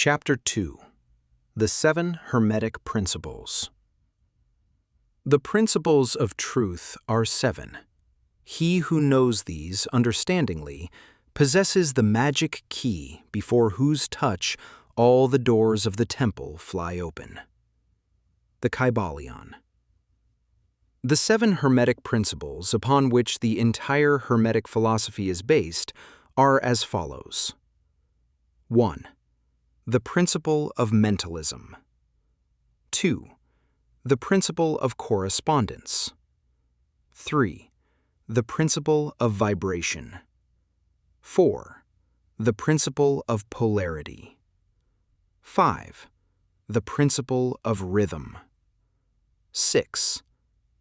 Chapter 2. The 7 Hermetic Principles. The principles of truth are 7. He who knows these understandingly possesses the magic key before whose touch all the doors of the temple fly open. The Kybalion. The 7 Hermetic principles upon which the entire Hermetic philosophy is based are as follows. 1. The principle of mentalism. 2. The principle of correspondence. 3. The principle of vibration. 4. The principle of polarity. 5. The principle of rhythm. 6.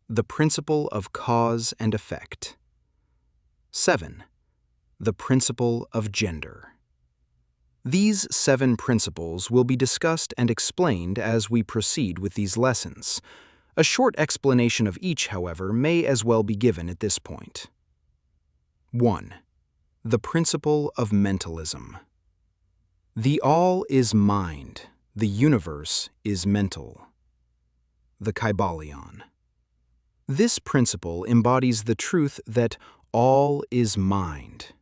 The principle of cause and effect. 7. The principle of gender. These 7 principles will be discussed and explained as we proceed with these lessons. A short explanation of each, however, may as well be given at this point. 1. The principle of mentalism. The all is mind, the universe is mental. The Kybalion. This principle embodies the truth that all is mind.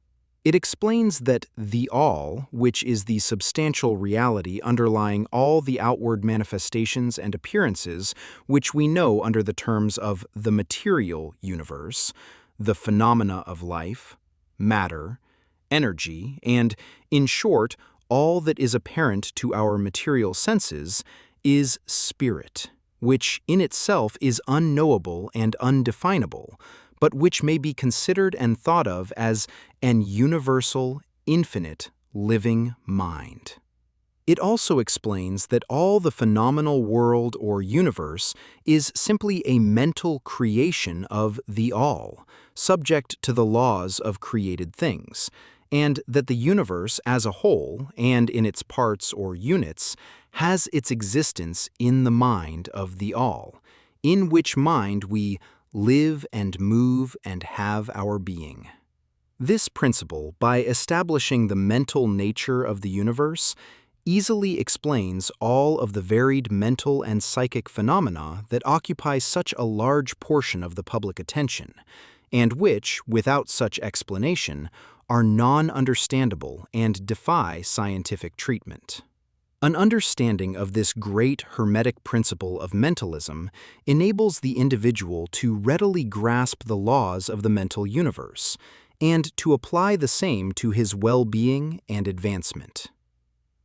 It explains that the all, which is the substantial reality underlying all the outward manifestations and appearances which we know under the terms of the material universe, the phenomena of life, matter, energy, and, in short, all that is apparent to our material senses, is spirit, which in itself is unknowable and undefinable, but which may be considered and thought of as an universal, infinite, living mind. It also explains that all the phenomenal world or universe is simply a mental creation of the all, subject to the laws of created things, and that the universe as a whole, and in its parts or units, has its existence in the mind of the all, in which mind we live and move and have our being. This principle, by establishing the mental nature of the universe, easily explains all of the varied mental and psychic phenomena that occupy such a large portion of the public attention, and which, without such explanation, are non-understandable and defy scientific treatment. An understanding of this great Hermetic principle of mentalism enables the individual to readily grasp the laws of the mental universe and to apply the same to his well-being and advancement.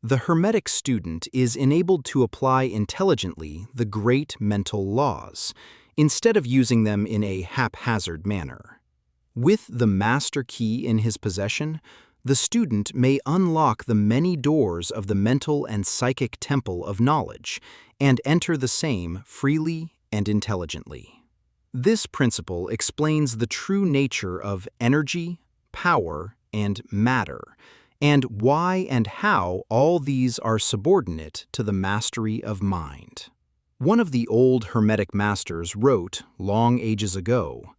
The Hermetic student is enabled to apply intelligently the great mental laws, instead of using them in a haphazard manner. With the master key in his possession, the student may unlock the many doors of the mental and psychic temple of knowledge and enter the same freely and intelligently. This principle explains the true nature of energy, power, and matter, and why and how all these are subordinate to the mastery of mind. One of the old Hermetic masters wrote, long ages ago,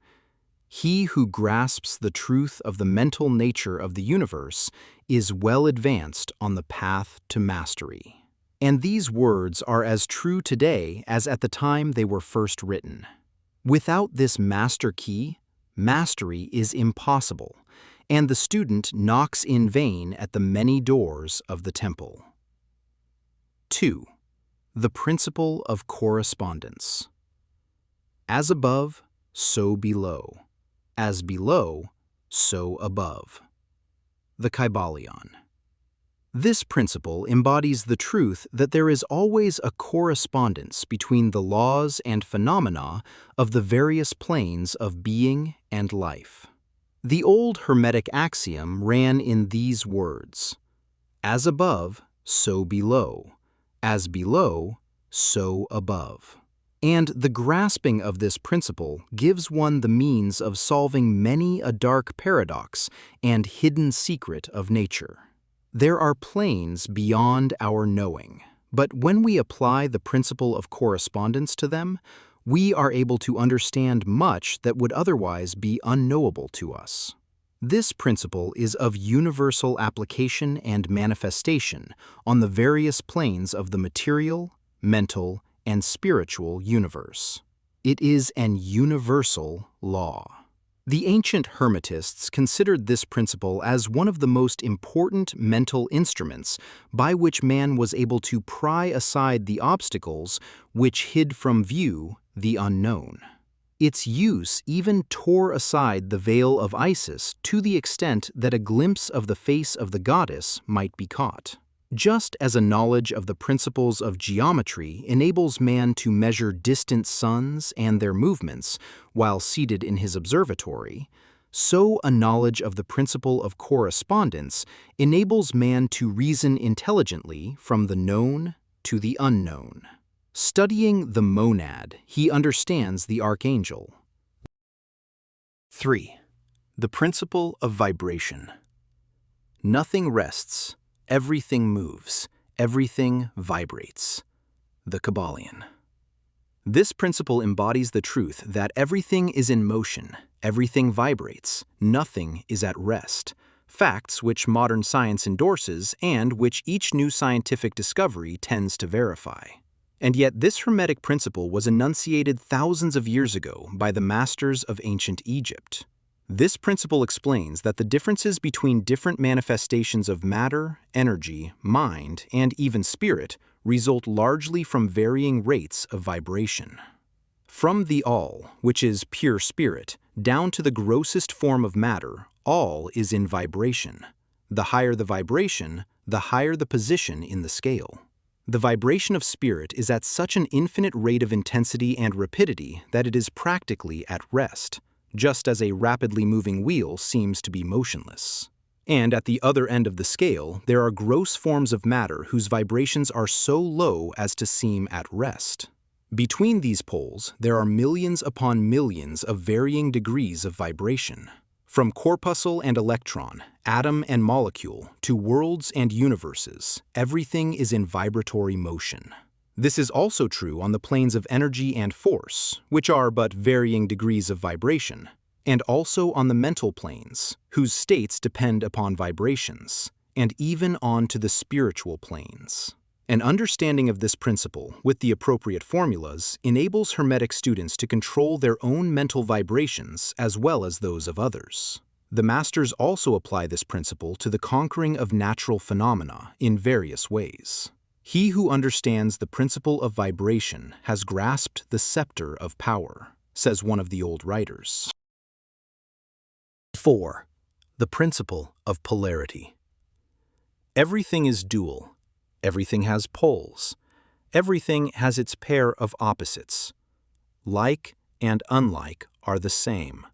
"He who grasps the truth of the mental nature of the universe is well advanced on the path to mastery." And these words are as true today as at the time they were first written. Without this master key, mastery is impossible, and the student knocks in vain at the many doors of the temple. 2. The principle of correspondence. As above, so below. As below, so above. The Kybalion. This principle embodies the truth that there is always a correspondence between the laws and phenomena of the various planes of being and life. The old Hermetic axiom ran in these words: as above, so below. As below, so above. And the grasping of this principle gives one the means of solving many a dark paradox and hidden secret of nature. There are planes beyond our knowing, but when we apply the principle of correspondence to them, we are able to understand much that would otherwise be unknowable to us. This principle is of universal application and manifestation on the various planes of the material, mental, and spiritual universe. It is an universal law. The ancient Hermetists considered this principle as one of the most important mental instruments by which man was able to pry aside the obstacles which hid from view the unknown. Its use even tore aside the veil of Isis to the extent that a glimpse of the face of the goddess might be caught. Just as a knowledge of the principles of geometry enables man to measure distant suns and their movements while seated in his observatory, so a knowledge of the principle of correspondence enables man to reason intelligently from the known to the unknown. Studying the monad, he understands the archangel. 3. The principle of vibration. Nothing rests, everything moves, everything vibrates. The Kybalion. This principle embodies the truth that everything is in motion, everything vibrates, nothing is at rest, facts which modern science endorses and which each new scientific discovery tends to verify. And yet this Hermetic principle was enunciated thousands of years ago by the masters of ancient Egypt. This principle explains that the differences between different manifestations of matter, energy, mind, and even spirit result largely from varying rates of vibration. From the all, which is pure spirit, down to the grossest form of matter, all is in vibration. The higher the vibration, the higher the position in the scale. The vibration of spirit is at such an infinite rate of intensity and rapidity that it is practically at rest, just as a rapidly moving wheel seems to be motionless. And at the other end of the scale, there are gross forms of matter whose vibrations are so low as to seem at rest. Between these poles, there are millions upon millions of varying degrees of vibration. From corpuscle and electron, atom and molecule, to worlds and universes, everything is in vibratory motion. This is also true on the planes of energy and force, which are but varying degrees of vibration, and also on the mental planes, whose states depend upon vibrations, and even on to the spiritual planes. An understanding of this principle, with the appropriate formulas, enables Hermetic students to control their own mental vibrations as well as those of others. The masters also apply this principle to the conquering of natural phenomena in various ways. He who understands the principle of vibration has grasped the scepter of power, says one of the old writers. 4. The principle of polarity. Everything is dual. Everything has poles. Everything has its pair of opposites. Like and unlike are the same.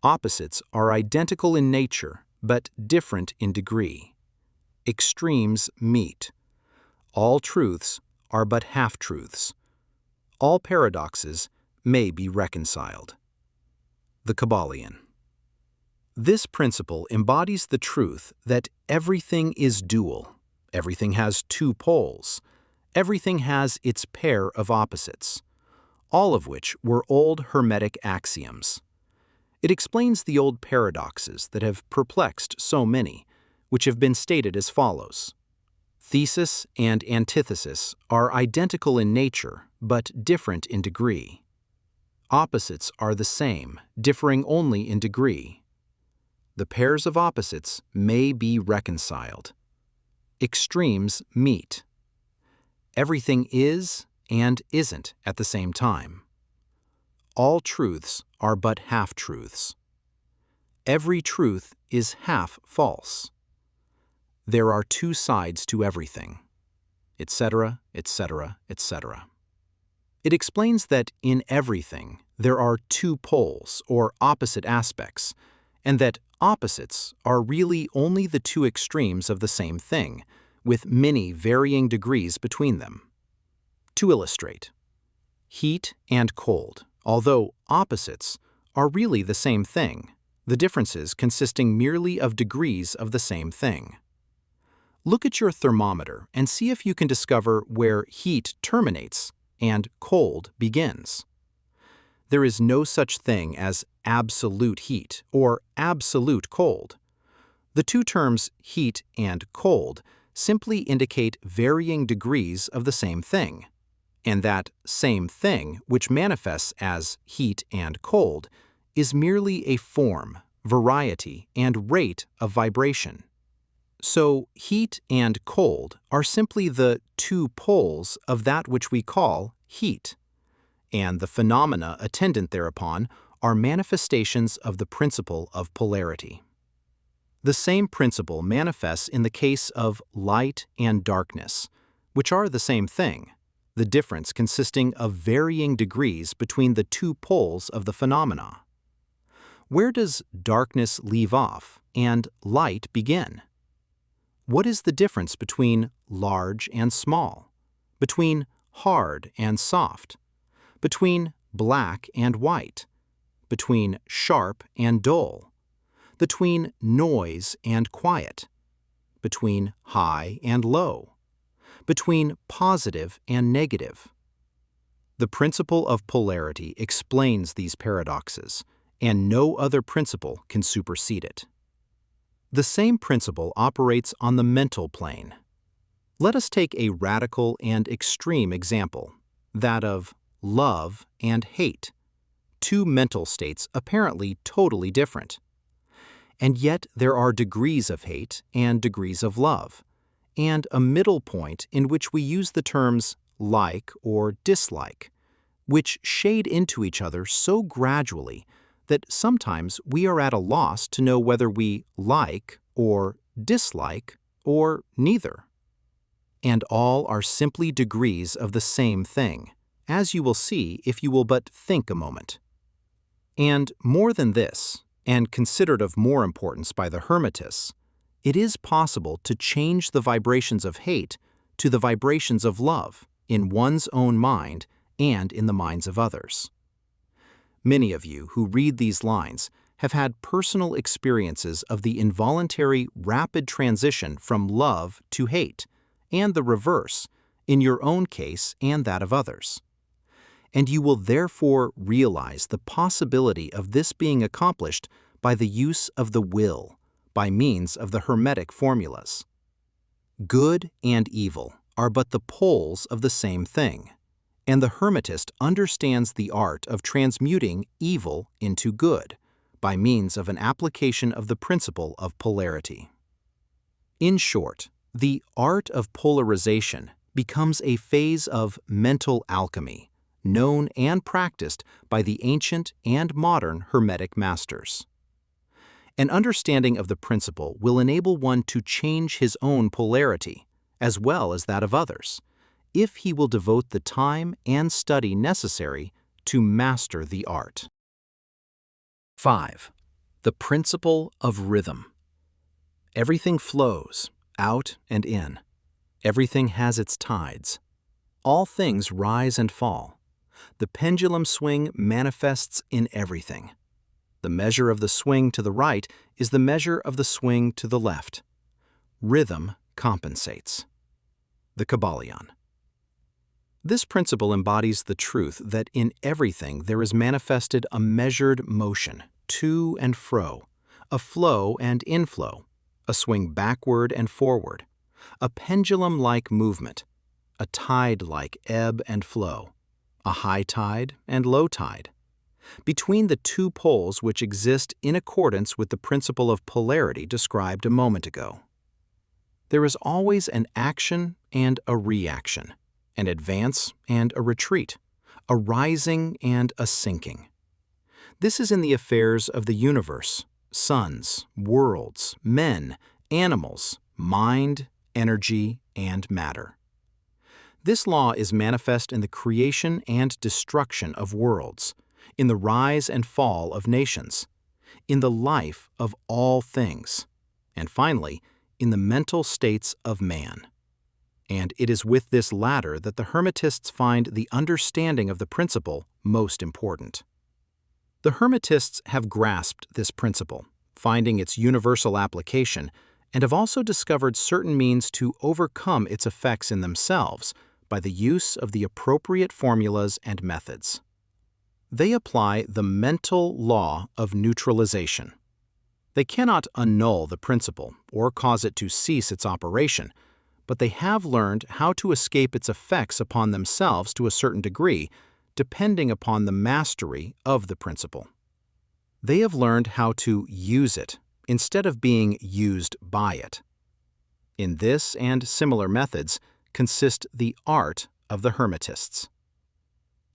Opposites are identical in nature, but different in degree. Extremes meet. All truths are but half-truths. All paradoxes may be reconciled. The Kybalion. This principle embodies the truth that everything is dual. Everything has two poles. Everything has its pair of opposites, all of which were old Hermetic axioms. It explains the old paradoxes that have perplexed so many, which have been stated as follows. Thesis and antithesis are identical in nature, but different in degree. Opposites are the same, differing only in degree. The pairs of opposites may be reconciled. Extremes meet. Everything is and isn't at the same time. All truths are but half-truths. Every truth is half false. There are two sides to everything, etc., etc., etc. It explains that in everything there are two poles or opposite aspects, and that opposites are really only the two extremes of the same thing, with many varying degrees between them. To illustrate, heat and cold, although opposites, are really the same thing, the differences consisting merely of degrees of the same thing. Look at your thermometer and see if you can discover where heat terminates and cold begins. There is no such thing as absolute heat or absolute cold. The two terms heat and cold simply indicate varying degrees of the same thing, and that same thing, which manifests as heat and cold, is merely a form, variety, and rate of vibration. So, heat and cold are simply the two poles of that which we call heat, and the phenomena attendant thereupon are manifestations of the principle of polarity. The same principle manifests in the case of light and darkness, which are the same thing, the difference consisting of varying degrees between the two poles of the phenomena. Where does darkness leave off and light begin? What is the difference between large and small, between hard and soft, between black and white, between sharp and dull, between noise and quiet, between high and low, between positive and negative? The principle of polarity explains these paradoxes, and no other principle can supersede it. The same principle operates on the mental plane. Let us take a radical and extreme example, that of love and hate, two mental states apparently totally different. And yet there are degrees of hate and degrees of love, and a middle point in which we use the terms like or dislike, which shade into each other so gradually that sometimes we are at a loss to know whether we like or dislike or neither. And all are simply degrees of the same thing, as you will see if you will but think a moment. And more than this, and considered of more importance by the Hermetists, it is possible to change the vibrations of hate to the vibrations of love in one's own mind and in the minds of others. Many of you who read these lines have had personal experiences of the involuntary rapid transition from love to hate, and the reverse, in your own case and that of others. And you will therefore realize the possibility of this being accomplished by the use of the will, by means of the Hermetic formulas. Good and evil are but the poles of the same thing, and the Hermetist understands the art of transmuting evil into good by means of an application of the principle of polarity. In short, the art of polarization becomes a phase of mental alchemy, known and practiced by the ancient and modern Hermetic masters. An understanding of the principle will enable one to change his own polarity, as well as that of others, if he will devote the time and study necessary to master the art. 5. The principle of rhythm. Everything flows, out and in. Everything has its tides. All things rise and fall. The pendulum swing manifests in everything. The measure of the swing to the right is the measure of the swing to the left. Rhythm compensates. The Kybalion. This principle embodies the truth that in everything there is manifested a measured motion, to and fro, a flow and inflow, a swing backward and forward, a pendulum-like movement, a tide-like ebb and flow, a high tide and low tide, between the two poles which exist in accordance with the principle of polarity described a moment ago. There is always an action and a reaction, an advance and a retreat, a rising and a sinking. This is in the affairs of the universe, suns, worlds, men, animals, mind, energy, and matter. This law is manifest in the creation and destruction of worlds, in the rise and fall of nations, in the life of all things, and finally, in the mental states of man. And it is with this latter that the Hermetists find the understanding of the principle most important. The Hermetists have grasped this principle, finding its universal application, and have also discovered certain means to overcome its effects in themselves by the use of the appropriate formulas and methods. They apply the mental law of neutralization. They cannot annul the principle or cause it to cease its operation, but they have learned how to escape its effects upon themselves to a certain degree, depending upon the mastery of the principle. They have learned how to use it instead of being used by it. In this and similar methods consist the art of the Hermetists.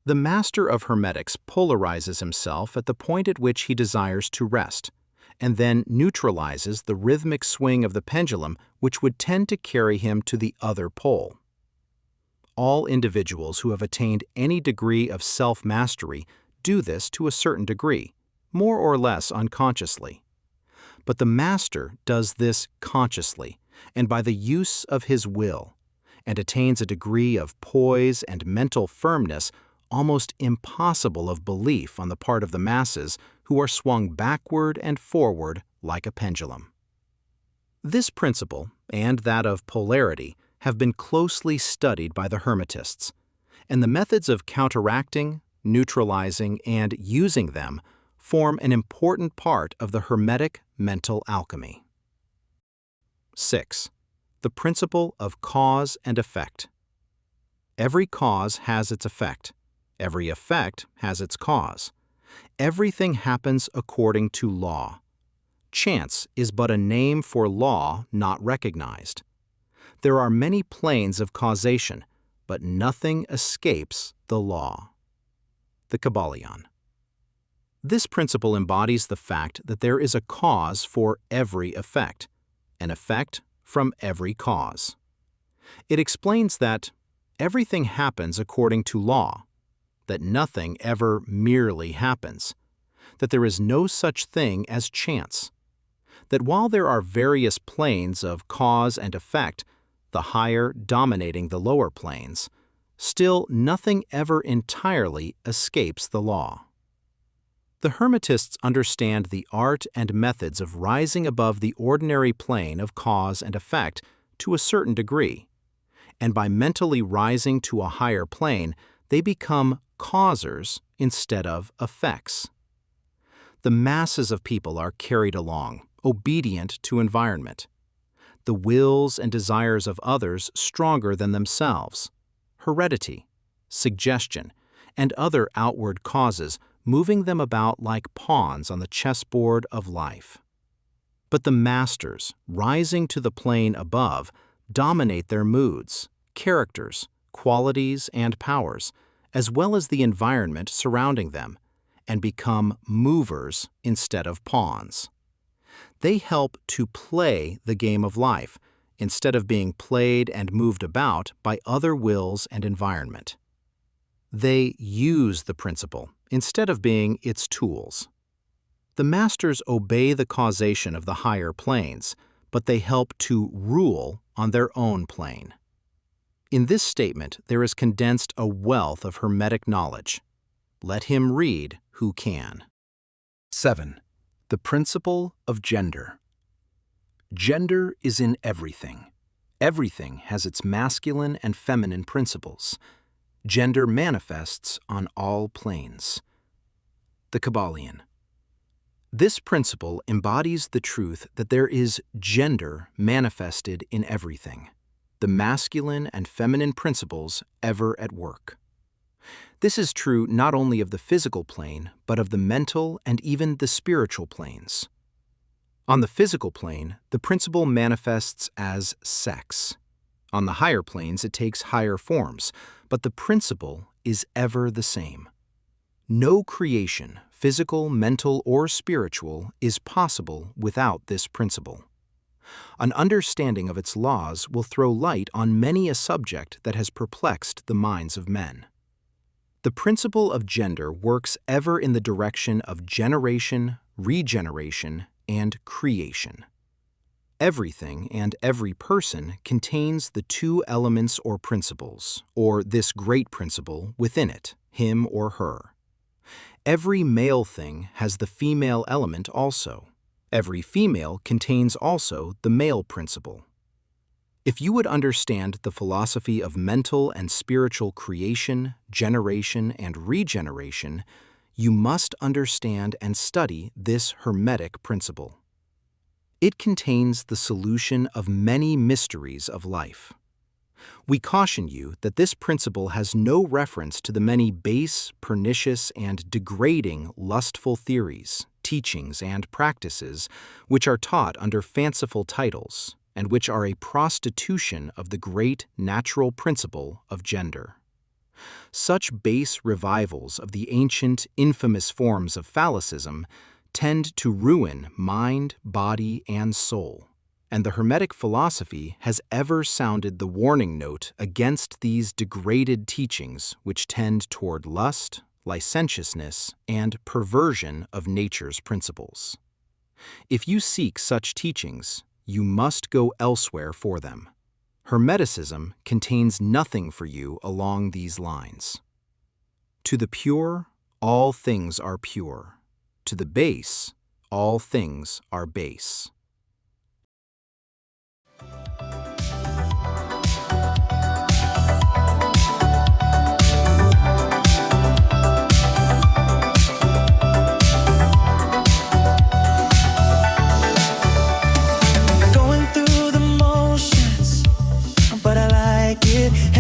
The master of Hermetics polarizes himself at the point at which he desires to rest, and then neutralizes the rhythmic swing of the pendulum which would tend to carry him to the other pole. All individuals who have attained any degree of self-mastery do this to a certain degree, more or less unconsciously. But the master does this consciously and by the use of his will, and attains a degree of poise and mental firmness almost impossible of belief on the part of the masses who are swung backward and forward like a pendulum. This principle, and that of polarity, have been closely studied by the Hermetists, and the methods of counteracting, neutralizing, and using them form an important part of the Hermetic mental alchemy. 6. The principle of cause and effect. Every cause has its effect. Every effect has its cause. Everything happens according to law. Chance is but a name for law not recognized. There are many planes of causation, but nothing escapes the law. The Kybalion. This principle embodies the fact that there is a cause for every effect, an effect from every cause. It explains that everything happens according to law, that nothing ever merely happens, that there is no such thing as chance, that while there are various planes of cause and effect, the higher dominating the lower planes, still nothing ever entirely escapes the law. The Hermetists understand the art and methods of rising above the ordinary plane of cause and effect to a certain degree, and by mentally rising to a higher plane, they become causers instead of effects. The masses of people are carried along, obedient to environment. The wills and desires of others stronger than themselves, heredity, suggestion, and other outward causes moving them about like pawns on the chessboard of life. But the masters, rising to the plane above, dominate their moods, characters, qualities, and powers, as well as the environment surrounding them, and become movers instead of pawns. They help to play the game of life, instead of being played and moved about by other wills and environment. They use the principle instead of being its tools. The masters obey the causation of the higher planes, but they help to rule on their own plane. In this statement, there is condensed a wealth of Hermetic knowledge. Let him read who can. 7. The principle of gender. Gender is in everything. Everything has its masculine and feminine principles. Gender manifests on all planes. The Kybalion. This principle embodies the truth that there is gender manifested in everything, the masculine and feminine principles ever at work. This is true not only of the physical plane, but of the mental and even the spiritual planes. On the physical plane, the principle manifests as sex. On the higher planes, it takes higher forms, but the principle is ever the same. No creation, physical, mental, or spiritual, is possible without this principle. An understanding of its laws will throw light on many a subject that has perplexed the minds of men. The principle of gender works ever in the direction of generation, regeneration, and creation. Everything and every person contains the two elements or principles, or this great principle within it, him or her. Every male thing has the female element also. Every female contains also the male principle. If you would understand the philosophy of mental and spiritual creation, generation, and regeneration, you must understand and study this Hermetic principle. It contains the solution of many mysteries of life. We caution you that this principle has no reference to the many base, pernicious, and degrading lustful theories, teachings, and practices which are taught under fanciful titles and which are a prostitution of the great natural principle of gender. Such base revivals of the ancient, infamous forms of phallicism tend to ruin mind, body, and soul, and the Hermetic philosophy has ever sounded the warning note against these degraded teachings which tend toward lust, licentiousness, and perversion of nature's principles. If you seek such teachings, you must go elsewhere for them. Hermeticism contains nothing for you along these lines. To the pure, all things are pure. To the base, all things are base. Going through the motions, but I like it.